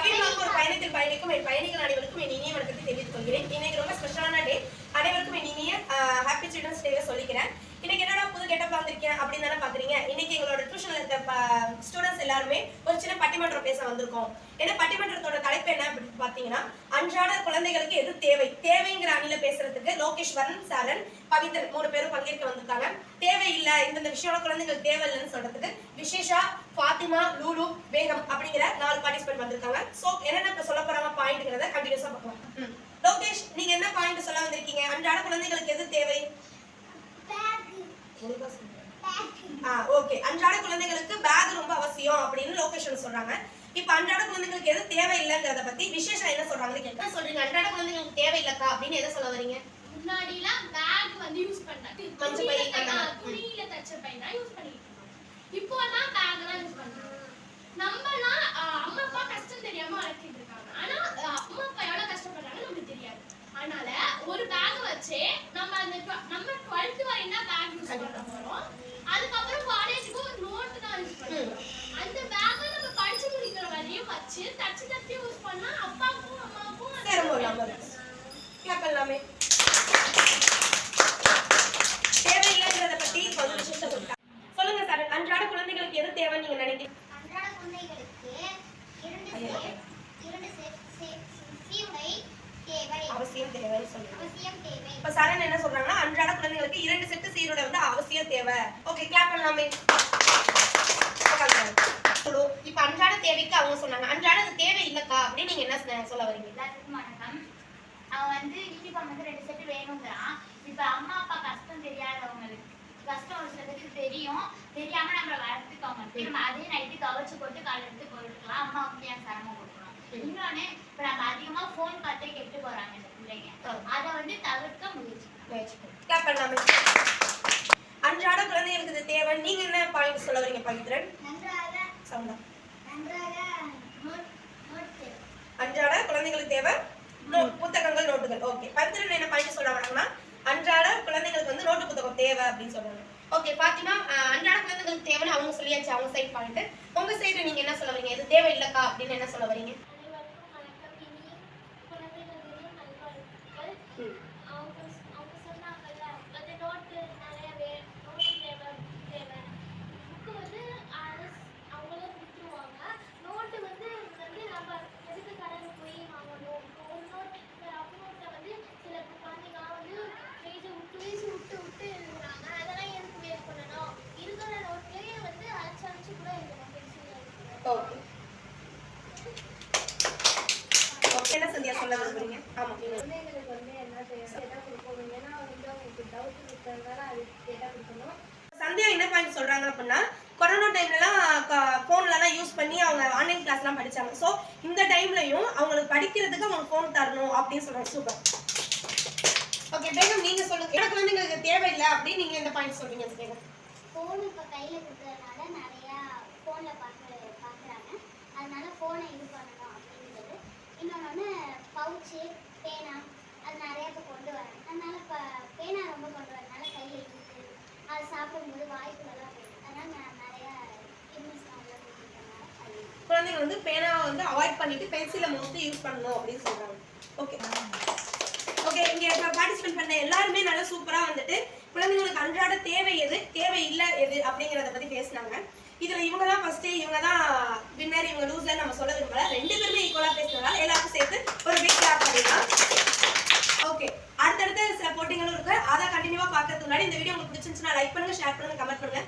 மகிழ்வாக ஒரு பயணத்தில் பயணிக்கும் என் பயணிகள் அனைவருக்கும் என் இனிய வணக்கத்தை தெரிவித்துக் கொள்கிறேன். இன்னைக்கு ரொம்ப ஸ்பெஷலான டே. அனைவருக்கும் என் இனிய ஹாப்பி சில்ட்ரன்ஸ் டேவை சொல்லிக்கிறேன். இன்னைக்கு என்னடா புது கெட்டப் வந்திருக்கேன் அப்படின்னு தானே பாக்குறீங்க. இன்னைக்கு எங்களோட டியூஷன்ல இருக்க ஸ்டூடெண்ட்ஸ் எல்லாருமே ஒரு சின்ன பட்டிமன்றம் பேச வந்திருக்கோம். ஏன்னா பட்டிமன்றத்தோட தலைப்பு என்ன அப்படின்னு பாத்தீங்கன்னா, அன்றாட குழந்தைகளுக்கு எது தேவை, தேவைங்கிற அணில பேசுறதுக்கு லோகேஸ்வரன், சரண், பவித்ரன் 3 பேரும் பங்கேற்க வந்திருக்காங்க. தேவை இல்ல, இந்த விஷயம் குழந்தைகள் தேவை இல்லைன்னு சொல்றதுக்கு விசேஷா, ஃபாத்திமா, லூலு, பேகம் அப்படிங்கிற 4 பார்ட்டிசிபென்ட் வந்திருக்காங்க. சோ என்னென்ன சொல்ல போறாங்க பாயிண்ட்ங்கிறத கண்டினியூஸா பார்க்கலாம். லோகேஷ், நீங்க என்ன பாயிண்ட் சொல்ல வந்திருக்கீங்க? அன்றாட குழந்தைகளுக்கு எது தேவை? ஓகே, அன்றாட குழந்தைகளுக்கு பேக் ரொம்ப அவசியம் அப்படின்னு லோகேஷன் சொல்றாங்க. இப்ப அன்றாட குழந்தைகளுக்கு எது தேவை இல்லைங்கிறத பத்தி விசேஷம் என்ன சொல்றாங்கன்னு கேட்டா சொல்றீங்க. அன்றாட குழந்தைகளுக்கு தேவை இல்லக்கா அப்படின்னு எதை சொல்ல வரீங்க? முன்னாடி எல்லாம் பேக் வந்து யூஸ் பண்ணாங்க, மஞ்சள் பை, துணியில தச்ச பை தான் யூஸ் பண்ணிட்டு இருக்கோம். இப்போ எல்லாம் பேக் தான் யூஸ் பண்றோம். நம்மலாம் அம்மா அப்பா கஷ்டம் தெரியாம வளர்த்திட்டு இருக்காங்க. ஆனா அம்மா அப்பா எவ்வளவு கஷ்டப்படுறாங்கன்னு நமக்கு தெரியாது. அதனால ஒரு பேக் வச்சு நம்ம 12th வரையும் தான் பேக் யூஸ் பண்ண போறோம். அதுக்கப்புறம் காலேஜுக்கு ஒரு நோட் தான் யூஸ் பண்ணுவோம். அந்த பேக் நம்ம படிச்சு முடிக்கிற வரையும் வச்சு தச்சு தச்சு யூஸ் பண்ணா அப்பாவுக்கும் அம்மாவுக்கும் எல்லாமே தேவையில்லைங்கிறத பத்தி கொஞ்சம் விஷயத்தை சொல்லிட்டாங்க. சொல்லுங்க சார், அன்றாட குழந்தைகளுக்கு எது தேவைன்னு நீங்க நினைக்கிறீங்க? அன்றாட குழந்தைகளுக்கு அவசியம் தேவைன்னு சொல்லுங்க. அவசியம் தேவை. இப்ப சரண் என்ன சொல்றாங்கன்னா, அன்றாட குழந்தைகளுக்கு 2 செட் சீருடை வந்து அவசியம் தேவை. ஓகே, கிளாப் பண்ணலாமே. இப்ப அன்றாட தேவைக்கு அவங்க சொன்னாங்க. அன்றாட தேவை இல்லக்கா அப்படின்னு நீங்க என்ன சொல்ல வரீங்க? எல்லாத்துக்கும் வணக்கம். அவன் வந்து யூனிஃபார்ம் வந்து 2 செட் வேணுங்கிறான். இப்ப அம்மா அப்பா கஷ்டம் தெரியாதவங்களுக்கு கஷ்டம் ஒரு சிலருக்கு தெரியும், தெரியாம நம்ம வளர்த்துக்கோங்க. நம்ம அதே நைட்டு துவைச்சு போட்டு காலை எடுத்து போட்டுக்கலாம். அம்மா வந்து ஏன் சிரமம் கொடுக்கணும்? இன்னொன்னு, இப்ப நம்ம அதிகமா போன் பார்த்தே கெட்டு போறாங்க இந்த பிள்ளைங்க. அதை வந்து தவிர்க்க முயற்சி. அன்றாட குழந்தைகளுக்கு இது தேவை. நீங்க என்ன பாயிண்ட் சொல்ல வரீங்க பவித்ரன்? அன்றாட குழந்தைகளுக்கு தேவை புத்தகங்கள், நோட்டுகள். ஓகே, பவித்ரன் என்ன பாயிண்ட் சொல்ல வராங்கன்னா, அன்றாட குழந்தைகளுக்கு வந்து நோட்டு புத்தகம் தேவை அப்படின்னு சொல்றாங்க. ஓகே, பாத்திமா, அன்றாட குழந்தைகளுக்கு தேவைன்னு அவங்க சொல்லியாச்சு, அவங்க சைட் பாயிண்ட். உங்க சைடு நீங்க என்ன சொல்ல வரீங்க? இது தேவை இல்லக்கா அப்படின்னு என்ன சொல்ல வரீங்க? என்ன சந்தியா சொல்ல விரும்புறீங்க? ஆமா, குழந்தைகளுக்கு வந்து என்ன கேட்டா கொடுக்கணும். ஏன்னா வந்து அவங்களுக்கு டவுட் இருக்கிறதுனால அது கேட்டா கொடுக்கணும். சந்தியா என்ன பாயிண்ட் சொல்றாங்க அப்படின்னா, கொரோனா டைம்லலாம் போன்லலாம் யூஸ் பண்ணி அவங்க ஆன்லைன் கிளாஸ்லாம் படிச்சாங்க. ஸோ இந்த டைம்லையும் அவங்களுக்கு படிக்கிறதுக்கு அவங்க போன் தரணும் அப்படின்னு சொல்றாங்க. சூப்பர். ஓகே, பேகம் நீங்க சொல்லுங்க. எனக்கு குழந்தைங்களுக்கு தேவையில்லை அப்படின்னு நீங்க எந்த பாயிண்ட் சொல்றீங்க? பேகம், போன் இப்ப கையில கொடுக்கறதுனால நிறைய போன்ல பாக்குறாங்க. அதனால போனை இது பண்ணணும் அப்படிங்கிறது. இன்னொன்னு, பவுச்சு, பேனா அது நிறைய இப்போ கொண்டு வராங்க. அதனால இப்போ பேனா ரொம்ப கொண்டு வரதுனால கையில் இருக்கு, அது சாப்பிடும்போது வாய்ப்புலாம் போயிடும். அதனால நிறைய குழந்தைங்க வந்து பேனாவை வந்து அவாய்ட் பண்ணிட்டு பென்சிலை மோஸ்ட்லி யூஸ் பண்ணணும் அப்படின்னு சொல்றாங்க. ஓகே ஓகே, இங்க பார்ட்டிசிபேட் பண்ண எல்லாருமே நல்லா சூப்பரா வந்துட்டு குழந்தைங்களுக்கு அன்றாட தேவை எது, தேவை இல்லை எது அப்படிங்கிறத பத்தி பேசினாங்க. இதுல இவங்க தான் ஃபர்ஸ்ட், இவங்க தான் வின்னர், இவங்க லூசர் நம்ம சொல்ல விரும்பல. 2 பேருமே ஈக்குவலா பேசுறதால எல்லாருக்கும் சேர்த்து ஒரு பிக் கிளாப் பண்ணிடலாம். ஓகே, அடுத்தடுத்த சில போட்டிகளும் இருக்கு. அதை கண்டினியூவா பார்க்கறதுக்கு முன்னாடி இந்த வீடியோ உங்களுக்கு பிடிச்சிருந்துச்சுன்னா லைக் பண்ணுங்க, ஷேர் பண்ணுங்க, கமெண்ட் பண்ணுங்க.